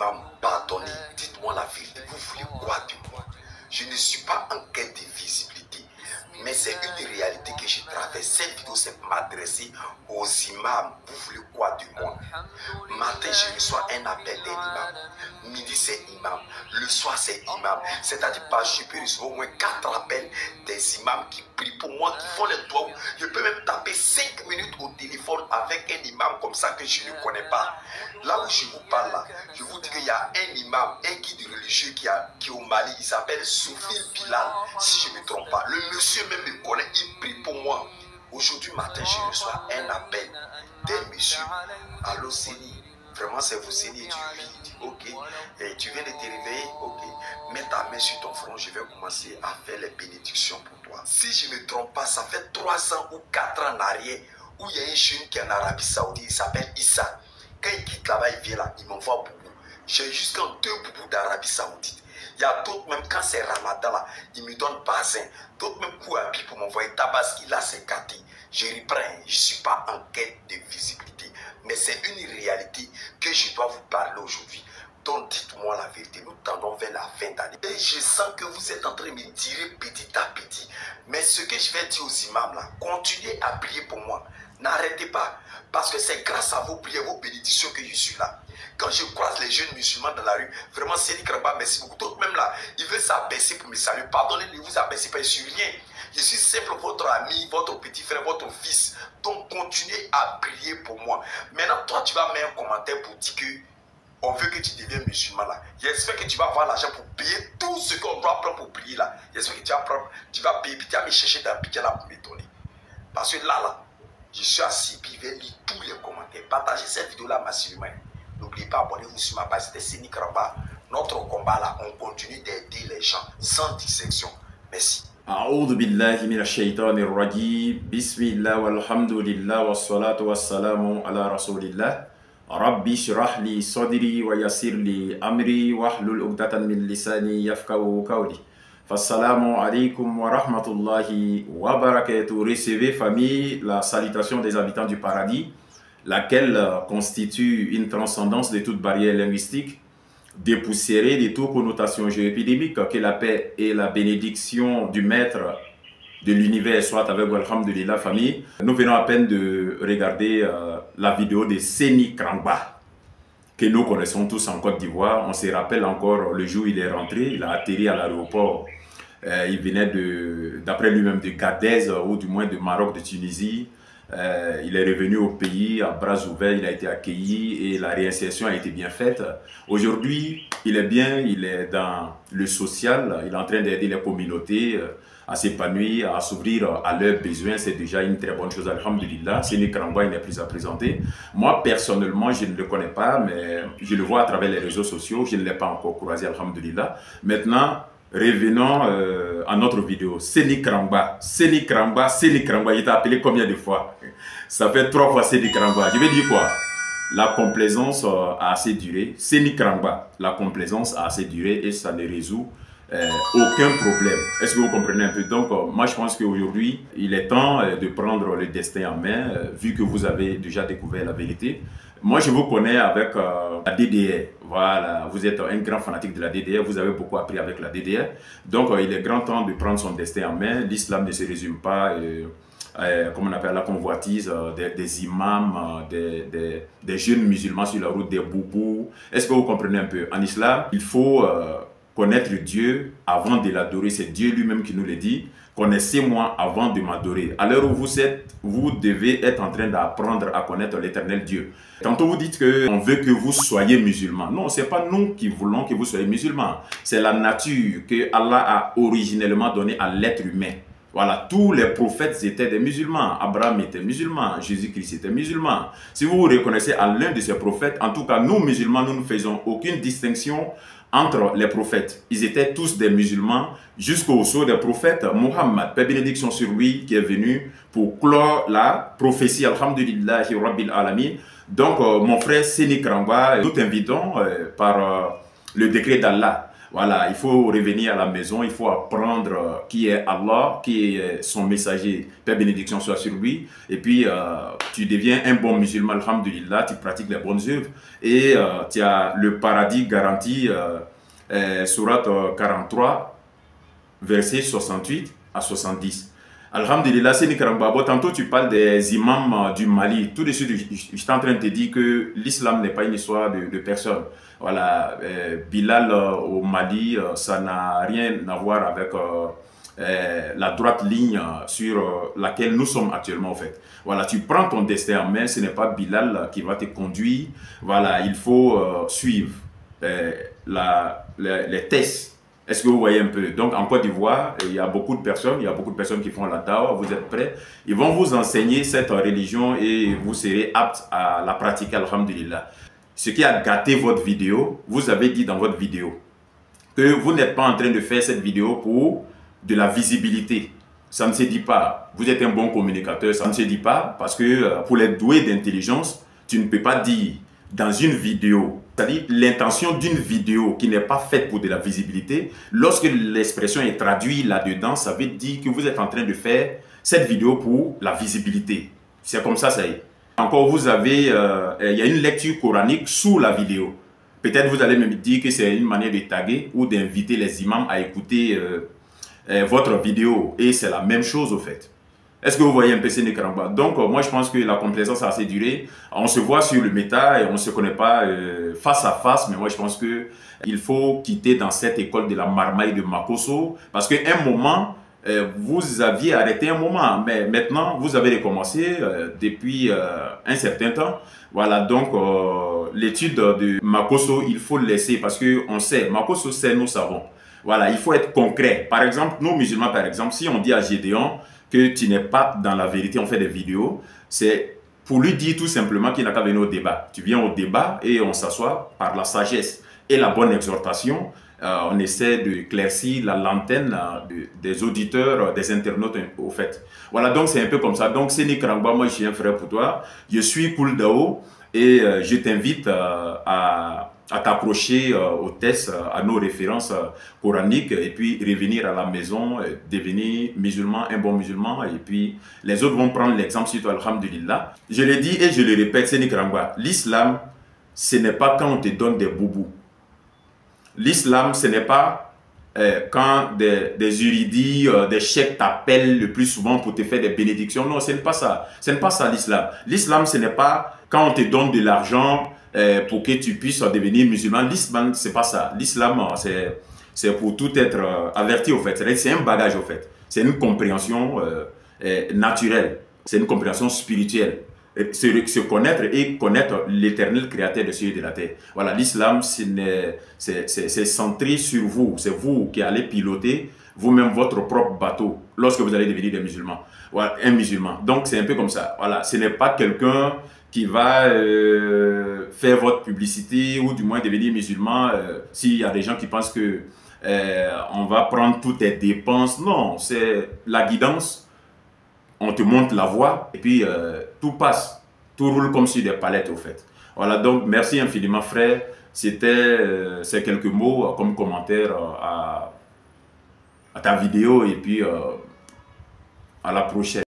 imams, pardonnez, dites-moi la vérité. Vous voulez quoi de moi? Je ne suis pas en quête de visibilité, mais c'est une réalité que je traverse. Cette vidéo, c'est m'adresser aux imams. Vous voulez quoi de moi? Matin, je reçois un appel d'un imam. Midi, c'est imam. Le soir, c'est imam. C'est-à-dire, je peux recevoir au moins 4 appels des imams qui prient pour moi, qui font les doigts. Je peux même taper 5 minutes au téléphone avec un imam comme ça que je ne connais pas. Là où je vous parle, là, je vous dis qu'il y a un imam, un guide religieux qui est au Mali. Il s'appelle Sophie Bilal, si je ne me trompe pas. Le monsieur même me connaît, il prie pour moi. Aujourd'hui matin, je reçois un appel d'un monsieur. Allô, Séni, vraiment c'est vous, Séni? Et tu lui dis, ok, et tu viens de te réveiller, ok, mets ta main sur ton front, je vais commencer à faire les bénédictions pour toi. Si je ne me trompe pas, ça fait 3 ans ou 4 ans en arrière, où il y a un jeune qui est en Arabie Saoudite, il s'appelle Issa. Quand il quitte là-bas, il vient là, il m'envoie boubou. J'ai jusqu'à 2 boubous d'Arabie Saoudite. Il y a d'autres, même quand c'est Ramadan là, ils me donnent basin. D'autres même coups à pied pour m'envoyer Tabaski, là c'est gâté. Je reprends, je ne suis pas en quête de visibilité. Mais c'est une réalité que je dois vous parler aujourd'hui. Donc dites-moi la vérité, nous tendons vers la fin d'année. Et je sens que vous êtes en train de me tirer petit à petit. Mais ce que je vais dire aux imams là, continuez à prier pour moi. N'arrêtez pas. Parce que c'est grâce à vos prières, vos bénédictions que je suis là. Quand je croise les jeunes musulmans dans la rue, vraiment, Séni Kramba, merci beaucoup. D'autres même là, ils veulent s'abaisser pour me saluer. Pardonnez, ne vous abaissez pas, je suis rien. Je suis simple votre ami, votre petit frère, votre fils. Donc, continuez à prier pour moi. Maintenant, toi, tu vas mettre un commentaire pour dire que on veut que tu deviennes musulman là. J'espère que tu vas avoir l'argent pour payer tout ce qu'on doit prendre pour prier là. J'espère que tu vas payer, puis tu vas me chercher dans le piquet là pour me donner. Parce que là, je suis assis, puis je vais lire tous les commentaires. Partagez cette vidéo là massivement. N'oubliez pas, abonnez-vous sur ma page, c'était Séni Kramba. Notre combat là, on continue d'aider les gens sans dissection. Merci. أعوذ بالله من الشيطان الرجيم بسم الله والحمد لله والصلاة والسلام على رسول الله ربي اشرح لي صدري ويسر لي أمري واحلل عقدة من لساني يفقهوا قولي فالسلام عليكم ورحمة الله وبركاته. Recevez, famille, la salutation des habitants du paradis, laquelle constitue une transcendance de toute barrière linguistique, dépoussiérée de toute connotation géoépidémique. Que la paix et la bénédiction du maître de l'univers soient avec vous, alhamdulillah, famille. Nous venons à peine de regarder la vidéo de Séni Kramba, que nous connaissons tous en Côte d'Ivoire. On se rappelle encore le jour où il est rentré, il a atterri à l'aéroport. Il venait d'après lui-même de Gadez, ou du moins de Maroc, de Tunisie. Il est revenu au pays à bras ouverts, il a été accueilli et la réinsertion a été bien faite. Aujourd'hui, il est bien, il est dans le social, il est en train d'aider les communautés à s'épanouir, à s'ouvrir à leurs besoins. C'est déjà une très bonne chose, alhamdulillah. Séni Kramba, il n'est plus à présenter. Moi, personnellement, je ne le connais pas, mais je le vois à travers les réseaux sociaux. Je ne l'ai pas encore croisé, alhamdulillah. Maintenant, revenons à notre vidéo. Séni Kramba, Séni Kramba, Séni Kramba. Il t'a appelé combien de fois? Ça fait 3 fois Séni Kramba. Je vais dire quoi? La complaisance a assez duré. Séni Kramba, la complaisance a assez duré et ça ne résout aucun problème. Est-ce que vous comprenez un peu? Donc, moi, je pense qu'aujourd'hui, il est temps de prendre le destin en main, vu que vous avez déjà découvert la vérité. Moi, je vous connais avec la DDR. Voilà, vous êtes un grand fanatique de la DDR. Vous avez beaucoup appris avec la DDR. Donc, il est grand temps de prendre son destin en main. L'islam ne se résume pas, comme on appelle la convoitise, des imams, des jeunes musulmans sur la route, des boubous. Est-ce que vous comprenez un peu? En islam, il faut connaître Dieu avant de l'adorer. C'est Dieu lui-même qui nous le dit. Connaissez-moi avant de m'adorer. À l'heure où vous êtes, vous devez être en train d'apprendre à connaître l'éternel Dieu. Tantôt vous dites qu'on veut que vous soyez musulman. Non, ce n'est pas nous qui voulons que vous soyez musulman. C'est la nature que Allah a originellement donnée à l'être humain. Voilà, tous les prophètes étaient des musulmans. Abraham était musulman, Jésus-Christ était musulman. Si vous vous reconnaissez à l'un de ces prophètes, en tout cas nous musulmans, nous ne faisons aucune distinction entre les prophètes. Ils étaient tous des musulmans jusqu'au sceau des prophètes. Muhammad, paix et bénédiction sur lui, qui est venu pour clore la prophétie. Alhamdulillahi Rabbil Alamin. Donc mon frère Séni Kramba, nous t'invitons par le décret d'Allah. Voilà, il faut revenir à la maison, il faut apprendre qui est Allah, qui est son messager, paix bénédiction soit sur lui, et puis tu deviens un bon musulman, alhamdulillah, tu pratiques les bonnes œuvres, et tu as le paradis garanti, sourate 43, versets 68 à 70. Alhamdulillah, c'est Nicaragua. Tantôt tu parles des imams du Mali. Tout de suite, je suis en train de te dire que l'islam n'est pas une histoire de personne. Voilà, Bilal au Mali, ça n'a rien à voir avec la droite ligne sur laquelle nous sommes actuellement en fait. Voilà, tu prends ton destin en main, ce n'est pas Bilal qui va te conduire. Voilà, il faut suivre les tests. Est-ce que vous voyez un peu? Donc en Côte d'Ivoire, il y a beaucoup de personnes, qui font la dawa, vous êtes prêts? Ils vont vous enseigner cette religion et vous serez aptes à la pratiquer, alhamdulillah. Ce qui a gâté votre vidéo, vous avez dit dans votre vidéo que vous n'êtes pas en train de faire cette vidéo pour de la visibilité. Ça ne se dit pas. Vous êtes un bon communicateur, ça ne se dit pas parce que pour les doués d'intelligence, tu ne peux pas dire dans une vidéo, c'est-à-dire l'intention d'une vidéo qui n'est pas faite pour de la visibilité, lorsque l'expression est traduite là-dedans, ça veut dire que vous êtes en train de faire cette vidéo pour la visibilité. C'est comme ça y est. Encore, vous avez, il y a une lecture coranique sous la vidéo. Peut-être vous allez me dire que c'est une manière de taguer ou d'inviter les imams à écouter votre vidéo. Et c'est la même chose au fait. Est-ce que vous voyez un peu ces Nicaragua? Donc, moi, je pense que la complaisance a assez duré. On se voit sur le méta et on ne se connaît pas face à face. Mais moi, je pense qu'il faut quitter dans cette école de la marmaille de Makosso. Parce qu'à un moment, vous aviez arrêté un moment. Mais maintenant, vous avez recommencé depuis un certain temps. Voilà, donc, l'étude de Makosso, il faut le laisser parce qu'on sait. Makosso sait, nous savons. Voilà, il faut être concret. Par exemple, nous musulmans, par exemple, si on dit à Gédéon que tu n'es pas dans la vérité, on fait des vidéos, c'est pour lui dire tout simplement qu'il n'a qu'à venir au débat. Tu viens au débat et on s'assoit par la sagesse et la bonne exhortation. On essaie de éclaircir la lanterne des auditeurs, des internautes au fait. Voilà, donc c'est un peu comme ça. Donc c'est Nicaragua, moi je suis un frère pour toi. Je suis Koul Dao et je t'invite à t'approcher aux tests, à nos références coraniques et puis revenir à la maison, devenir musulman, un bon musulman et puis les autres vont prendre l'exemple sur toi, alhamdulillah. Je l'ai dit et je le répète, c'est Nicaragua. L'islam, ce n'est pas quand on te donne des boubous. L'islam, ce n'est pas quand des juridis, des cheikhs t'appellent le plus souvent pour te faire des bénédictions. Non, ce n'est pas ça. Ce n'est pas ça l'islam. L'islam, ce n'est pas quand on te donne de l'argent pour que tu puisses devenir musulman. L'islam, c'est pas ça. L'islam, c'est pour tout être averti au fait. C'est un bagage au fait. C'est une compréhension naturelle. C'est une compréhension spirituelle. Se connaître et connaître l'éternel créateur des cieux et de la terre. Voilà, l'islam, c'est centré sur vous. C'est vous qui allez piloter vous-même votre propre bateau lorsque vous allez devenir des musulmans. Voilà, un musulman. Donc, c'est un peu comme ça. Voilà, ce n'est pas quelqu'un qui va faire votre publicité ou du moins devenir musulman. S'il y a des gens qui pensent que on va prendre toutes tes dépenses. Non, c'est la guidance. On te montre la voie et puis tout passe, tout roule comme sur des palettes au fait. Voilà, donc merci infiniment frère, c'était ces quelques mots comme commentaire à ta vidéo et puis à la prochaine.